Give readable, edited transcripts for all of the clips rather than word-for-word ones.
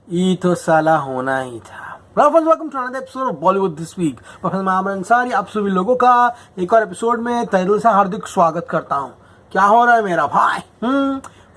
ये तो साला होना ही था। Welcome to another episode of Bollywood this week. मैं आमर अंसारी आप सभी लोगों का एक और एपिसोड में तहे दिल से हार्दिक स्वागत करता हूँ। क्या हो रहा है मेरा भाई?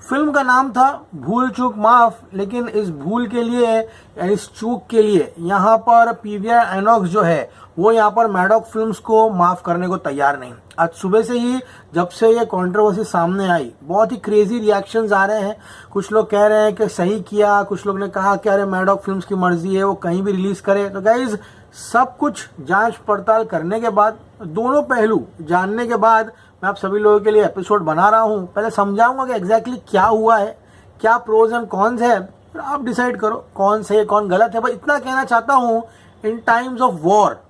फिल्म का नाम था भूल चूक माफ, लेकिन इस भूल के लिए, इस चूक के लिए यहाँ पर पीवीआर आइनॉक्स जो है वो यहाँ पर मैडॉक फिल्म्स को माफ करने को तैयार नहीं। आज सुबह से ही जब से ये कंट्रोवर्सी सामने आई, बहुत ही क्रेजी रिएक्शंस आ रहे हैं। कुछ लोग कह रहे हैं कि सही किया, कुछ लोग ने कहा कि अरे मैडॉक फिल्म्स की मर्जी है, वो कहीं भी रिलीज करे। तो गाइज सब कुछ जांच पड़ताल करने के बाद, दोनों पहलू जानने के बाद मैं आप सभी लोगों के लिए एपिसोड बना रहा हूँ। पहले समझाऊंगा कि एग्जैक्टली क्या हुआ है, क्या प्रोज एंड कॉन्स है, फिर आप डिसाइड करो कौन सही है कौन गलत है। बस इतना कहना चाहता हूँ, in times of war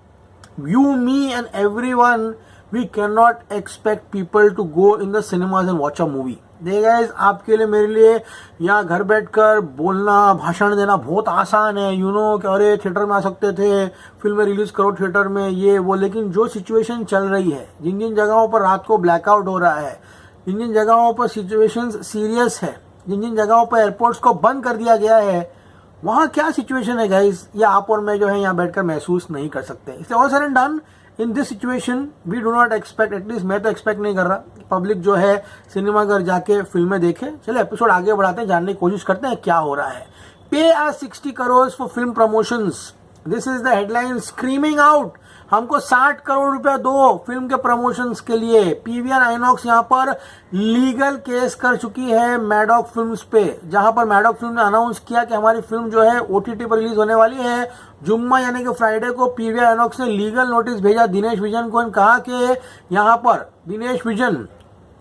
you, me and everyone, we cannot expect people to go in the cinemas and watch a movie. देखिए गाइस, आपके लिए मेरे लिए यहाँ घर बैठकर बोलना, भाषण देना बहुत आसान है। कि अरे थिएटर में आ सकते थे, फिल्में रिलीज करो थिएटर में, ये वो। लेकिन जो सिचुएशन चल रही है, जिन जिन जगहों पर रात को ब्लैकआउट हो रहा है, जिन जिन जगहों पर सिचुएशन सीरियस है, जिन जिन जगहों पर एयरपोर्ट्स को बंद कर दिया गया है, वहाँ क्या सिचुएशन है गाइस, ये आप और मैं जो है यहाँ बैठकर महसूस नहीं कर सकते। इसलिए all said and done, in this situation we do not expect, at least मैं तो एक्सपेक्ट नहीं कर रहा, पब्लिक जो है सिनेमाघर जाके फिल्में देखे। चलिए एपिसोड आगे बढ़ाते हैं, जानने की कोशिश करते हैं क्या हो रहा है। P R 60 crore for film promotions, this is the headline screaming out. हमको 60 करोड़ रुपया दो फिल्म के प्रमोशंस के लिए। पीवीआर आइनॉक्स यहाँ पर लीगल केस कर चुकी है मैडॉक फिल्म्स पे, जहां पर मैडॉक फिल्म ने अनाउंस किया कि हमारी फिल्म जो है ओटीटी पर रिलीज होने वाली है। जुम्मा यानी कि फ्राइडे को पीवीआर आइनॉक्स ने लीगल नोटिस भेजा दिनेश विजन को, कहा कि यहाँ पर दिनेश विजन,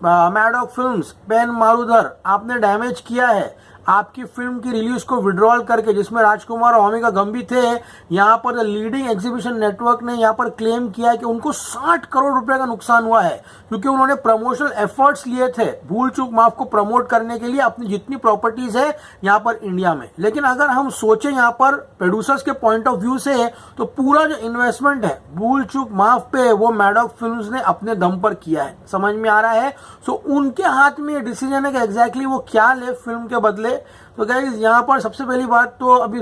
मैडॉक फिल्म्स, पेन मारूधर, आपने डैमेज किया है। आपकी फिल्म की रिलीज को विड्रॉल करके, जिसमें राजकुमार और ओमेगा गंभी थे, यहाँ पर लीडिंग एग्जीबिशन नेटवर्क ने यहाँ पर क्लेम किया है कि उनको 60 करोड़ रुपए का नुकसान हुआ है, क्योंकि उन्होंने प्रमोशनल एफर्ट्स लिए थे भूल चूक माफ को प्रमोट करने के लिए अपनी जितनी प्रॉपर्टीज है यहाँ पर इंडिया में। लेकिन अगर हम सोचें यहाँ पर प्रोड्यूसर्स के पॉइंट ऑफ व्यू से, तो पूरा जो इन्वेस्टमेंट है भूल चूक माफ पे, वो मैडॉक फिल्म्स ने अपने दम पर किया है। समझ में आ रहा है? सो उनके हाथ में डिसीजन है कि एग्जैक्टली वो क्या ले फिल्म के बदले। तो गाइज यहाँ पर सबसे पहली बात तो अभी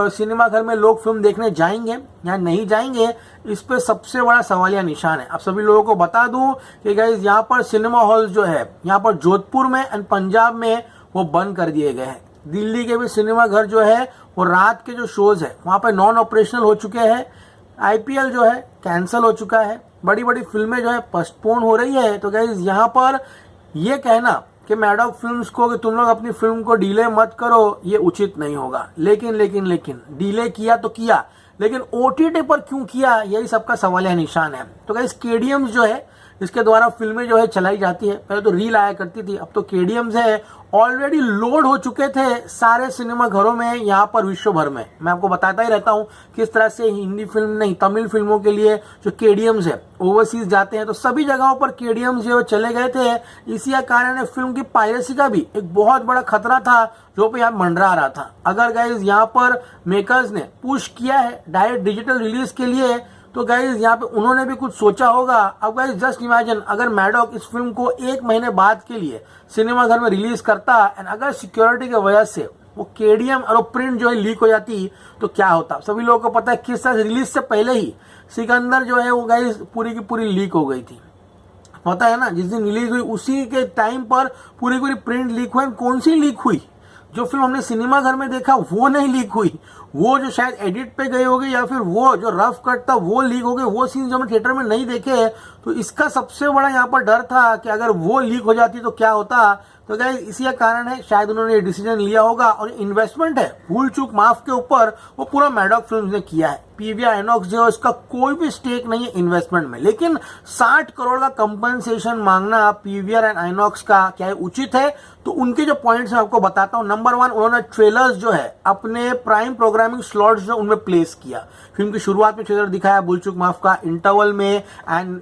सिनेमा घर में लोग फिल्म देखने जाएंगे या नहीं जाएंगे, इस पे सबसे बड़ा सवालिया निशान है। अब सभी लोगों को बता दूं कि गाइज यहाँ पर सिनेमा हॉल जो है यहाँ पर जोधपुर में एंड पंजाब में वो बंद कर दिए गए हैं। दिल्ली के भी सिनेमा घर जो है वो रात के जो शोज है वहां पर नॉन ऑपरेशनल हो चुके हैं। आईपीएल जो है कैंसिल हो चुका है। बड़ी बड़ी फिल्में जो है पोस्टपोन हो रही है। तो गाइज यहाँ पर ये कहना कि मैडॉक फिल्म्स को कि तुम लोग अपनी फिल्म को डिले मत करो, ये उचित नहीं होगा। लेकिन डिले किया तो किया, लेकिन ओटीटी पर क्यों किया, यही सबका सवालिया निशान है। तो गाइस केडीएम्स जो है, इसके द्वारा फिल्में जो है चलाई जाती है, पहले तो रील आया करती थी, अब तो केडीएम्स है, ऑलरेडी लोड हो चुके थे सारे सिनेमा घरों में यहाँ पर विश्व भर में। मैं आपको बताता ही रहता हूँ किस तरह से हिंदी फिल्म नहीं, तमिल फिल्मों के लिए जो केडीएम्स है ओवरसीज जाते हैं, तो सभी जगहों पर केडीएम्स जो चले गए थे। इसी कारण फिल्म की पायरेसी का भी एक बहुत बड़ा खतरा था जो पे यहाँ मंडरा रहा था। अगर गाइज यहाँ पर मेकर्स ने पुश किया है डायरेक्ट डिजिटल रिलीज के लिए, तो गाइज यहाँ पे उन्होंने भी कुछ सोचा होगा। अब गाइज जस्ट इमेजिन, अगर मैडॉक इस फिल्म को 1 महीने बाद के लिए सिनेमा घर में रिलीज करता एंड अगर सिक्योरिटी की वजह से वो केडीएम और प्रिंट जो है लीक हो जाती, तो क्या होता? सभी लोगों को पता है किस तरह से रिलीज से पहले ही सिकंदर जो है वो गाइज पूरी की पूरी लीक हो गई थी। पता है ना, जिस दिन रिलीज हुई उसी के टाइम पर पूरी पूरी प्रिंट लीक हुई। कौन सी लीक हुई? जो फिल्म हमने सिनेमा घर में देखा वो नहीं लीक हुई, वो जो शायद एडिट पे गई होगी या फिर वो जो रफ कट था वो लीक हो गए। वो सीन जो हमने थिएटर में नहीं देखे, तो इसका सबसे बड़ा यहाँ पर डर था कि अगर वो लीक हो जाती तो क्या होता। तो गाइस इसी कारण है शायद उन्होंने ये डिसीजन लिया होगा। और इन्वेस्टमेंट है भूल चूक माफ के ऊपर, वो पूरा मैडॉक फिल्म्स ने किया है। पीवीआर आइनॉक्स जो है उसका कोई भी स्टेक नहीं है इन्वेस्टमेंट में, लेकिन 60 करोड़ का कंपनसेशन मांगना पीवीआर एंड आइनॉक्स का क्या है उचित है? तो उनके जो पॉइंट्स मैं आपको बताता हूं। नंबर 1, उन्होंने ट्रेलर्स जो है अपने प्राइम प्रोग्रामिंग स्लॉट्स जो उनमें प्लेस किया। फिल्म की शुरुआत में ट्रेलर दिखाया भूल चूक माफ का, इंटरवल में, एंड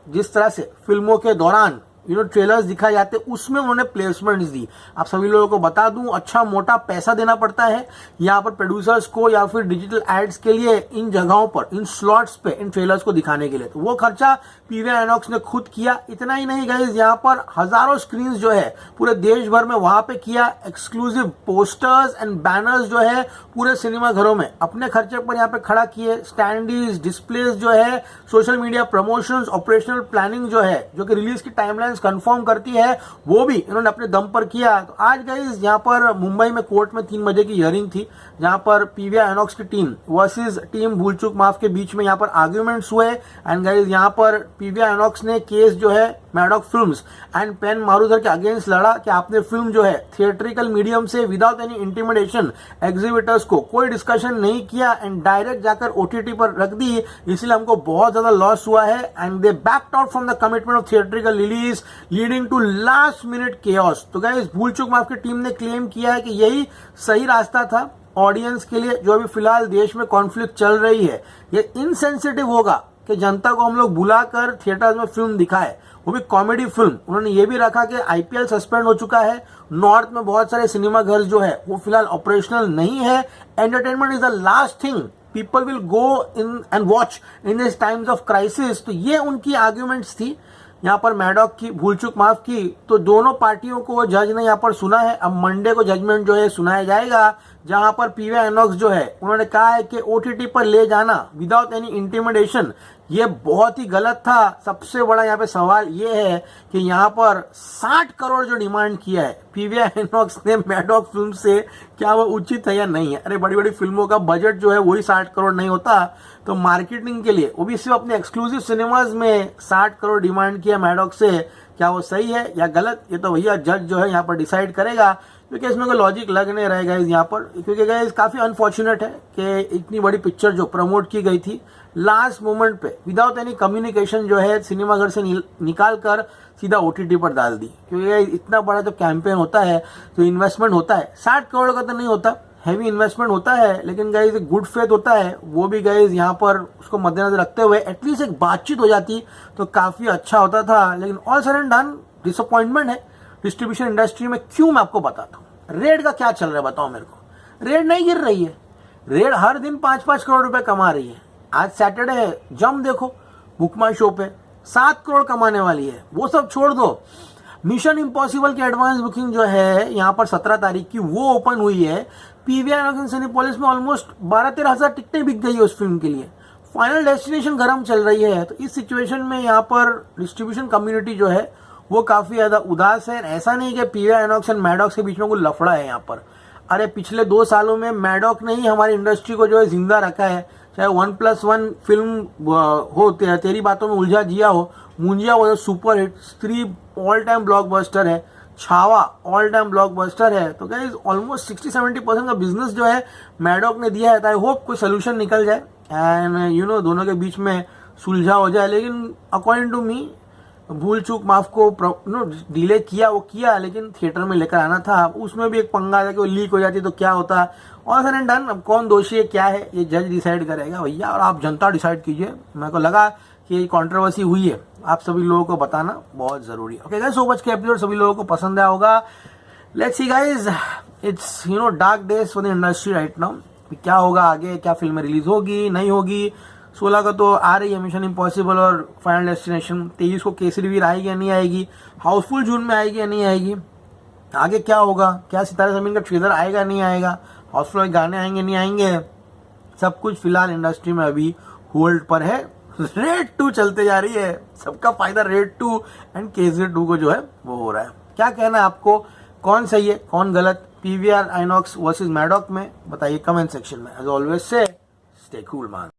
जिस तरह से फिल्मों के दौरान ट्रेलर्स दिखाए जाते उसमें उन्होंने प्लेसमेंट्स दी। आप सभी लोगों को बता दूं, अच्छा मोटा पैसा देना पड़ता है यहाँ पर प्रोड्यूसर्स को या फिर डिजिटल एड्स के लिए, इन जगहों पर, इन स्लॉट्स पे इन ट्रेलर्स को दिखाने के लिए। तो वो खर्चा पीवीआर आइनॉक्स ने खुद किया। इतना ही नहीं गाइस, यहाँ पर हजारों स्क्रीन जो है पूरे देश भर में वहां पे किया। एक्सक्लूसिव पोस्टर्स एंड बैनर्स जो है पूरे सिनेमा घरों में अपने खर्चे पर यहाँ पे खड़ा किए। स्टैंडीज, डिस्प्लेज जो है, social media promotions, operational planning जो है, जो कि रिलीज की टाइमलाइंस कंफर्म करती है, वो भी इन्होंने अपने दम पर किया। तो आज गाइस यहाँ पर मुंबई में कोर्ट में 3 बजे की हियरिंग थी, जहां पर पीवीआर आइनॉक्स की टीम वर्सेस टीम भूल चूक माफ के बीच में यहाँ पर आर्ग्यूमेंट्स हुए। एंड गाइस यहाँ पर पीवीआर आइनॉक्स ने केस जो है मैडॉक फिल्म्स एंड पेन मारुदर के अगेंस्ट लड़ा कि आपने फिल्म जो है थिएट्रिकल मीडियम से विदाउट एनी इंटिमिडेशन एग्जीबिटर्स को कोई डिस्कशन नहीं किया एंड डायरेक्ट जाकर ओटीटी पर रख दी, इसलिए हमको बहुत ज्यादा लॉस हुआ है। And they backed out from the commitment of theatrical release leading to last minute chaos. तो गाइस भूल चूक माफ की टीम ने क्लेम किया है कि यही सही रास्ता था ऑडियंस के लिए, जो अभी फिलहाल देश में कॉन्फ्लिक्ट चल रही है। ये इनसेंसिटिव होगा कि जनता को हम लोग बुलाकर थिएटर्स में फिल्म दिखाए, वो भी कॉमेडी फिल्म। उन्होंने ये भी रखा कि आईपीएल सस्पेंड हो चुका है, नॉर्थ में बहुत सारे सिनेमा घर जो है वो फिलहाल ऑपरेशनल नहीं है। Entertainment is the last thing people will go in and watch in this times of crisis. तो ये उनकी आर्ग्यूमेंट्स थी यहाँ पर मैडॉक की, भूल चूक माफ की। तो दोनों पार्टियों को जज ने यहाँ पर सुना है। अब मंडे को जजमेंट जो है सुनाया जाएगा, जहां पर पीवीआर आइनॉक्स जो है उन्होंने कहा है कि ओटीटी पर ले जाना विदाउट एनी इंटिमिडेशन ये बहुत ही गलत था। सबसे बड़ा यहाँ पे सवाल ये है कि यहाँ पर 60 करोड़ जो डिमांड किया है पीवीआर आइनॉक्स ने मैडॉक फिल्म से, क्या वो उचित है या नहीं है? अरे बड़ी बड़ी फिल्मों का बजट जो है वही 60 करोड़ नहीं होता, तो मार्केटिंग के लिए वो भी सिर्फ अपने एक्सक्लूसिव सिनेमाज में 60 करोड़ डिमांड किया मैडॉक से, क्या वो सही है या गलत? ये तो भैया जज जो है यहाँ पर डिसाइड करेगा, क्योंकि इसमें कोई लॉजिक लग नहीं रहेगा यहाँ पर। क्योंकि गाइस काफी अनफॉर्चुनेट है कि इतनी बड़ी पिक्चर जो प्रमोट की गई थी लास्ट मोमेंट पे विदाउट एनी कम्युनिकेशन जो है सिनेमा घर से निकाल कर सीधा ओटीटी पर डाल दी। क्योंकि इतना बड़ा जो कैंपेन होता है तो इन्वेस्टमेंट होता है, 60 करोड़ का तो नहीं होता, हैवी इन्वेस्टमेंट होता है, लेकिन गाइस एक गुड फेथ होता है, वो भी गाइस यहाँ पर उसको मद्देनजर रखते हुए एटलीस्ट एक बातचीत हो जाती तो काफी अच्छा होता था। लेकिन all sir and done disappointment है डिस्ट्रीब्यूशन इंडस्ट्री में। क्यों, मैं आपको बताता हूँ। रेड का क्या चल रहा है बताओ मेरे को। रेड नहीं गिर रही है, रेड हर दिन 5-5 करोड़ रुपए कमा रही है। आज सैटरडे है, जम देखो बुक माई शो पे 7 करोड़ कमाने वाली है। वो सब छोड़ दो, मिशन इम्पॉसिबल की एडवांस बुकिंग जो है यहाँ पर 17 तारीख की वो ओपन हुई है। पीवीआर सिनेपोलिस में ऑलमोस्ट 12-13 हजार टिकटें बिक गई है उस फिल्म के लिए। फाइनल डेस्टिनेशन गर्म चल रही है। तो इस सिचुएशन में यहाँ पर डिस्ट्रीब्यूशन कम्युनिटी जो है वो काफी ज्यादा उदास है। ऐसा नहीं कि पीवीआर आइनॉक्स एंड मैडॉक्स के बीच में कोई लफड़ा है यहाँ पर। अरे पिछले 2 सालों में मैडॉक ने ही हमारी इंडस्ट्री को जो है जिंदा रखा है। चाहे 1+1 फिल्म हो, तेरी बातों में उलझा जिया हो, मुंजिया वो सुपर हिट, स्त्री ऑल टाइम ब्लॉकबस्टर है, छावा ऑल टाइम ब्लॉकबस्टर है। तो गाइस ऑलमोस्ट 60-70% का बिजनेस जो है मैडॉक ने दिया है। आई होप कोई सोल्यूशन निकल जाए एंड दोनों के बीच में सुलझा हो जाए। लेकिन अकॉर्डिंग टू मी भूल चूक माफ को डिले किया, वो किया, लेकिन थिएटर में लेकर आना था। उसमें भी एक पंगा था कि वो लीक हो जाती तो क्या होता। और सर एंड डन, अब कौन दोषी है क्या है ये जज डिसाइड करेगा भैया, और आप जनता डिसाइड कीजिए। मेरे को लगा कि ये कंट्रोवर्सी हुई है, आप सभी लोगों को बताना बहुत जरूरी है। ओके गाइस, सो मच के एपिसोड सभी लोगों को पसंद आया होगा। Let's see guys, it's dark days for the industry right now. क्या होगा आगे, क्या फिल्में रिलीज होगी नहीं होगी। 16 को तो आ रही है मिशन इम्पॉसिबल और फाइनल डेस्टिनेशन। 23 को केसरी वीर आएगी या नहीं आएगी, हाउसफुल जून में आएगी या नहीं आएगी, आगे क्या होगा, क्या सितारे जमीन का ट्रेलर आएगा नहीं आएगा, हाउसफुल गाने आएंगे नहीं आएंगे, सब कुछ फिलहाल इंडस्ट्री में अभी होल्ड पर है। रेड 2 चलते जा रही है, सबका फायदा रेड 2 एंड केसरी 2 को जो है वो हो रहा है। क्या कहना है आपको, कौन सही है कौन गलत पीवीआर आइनॉक्स वर्सेस मैडॉक में, बताइए कमेंट सेक्शन में। As always say stay cool man.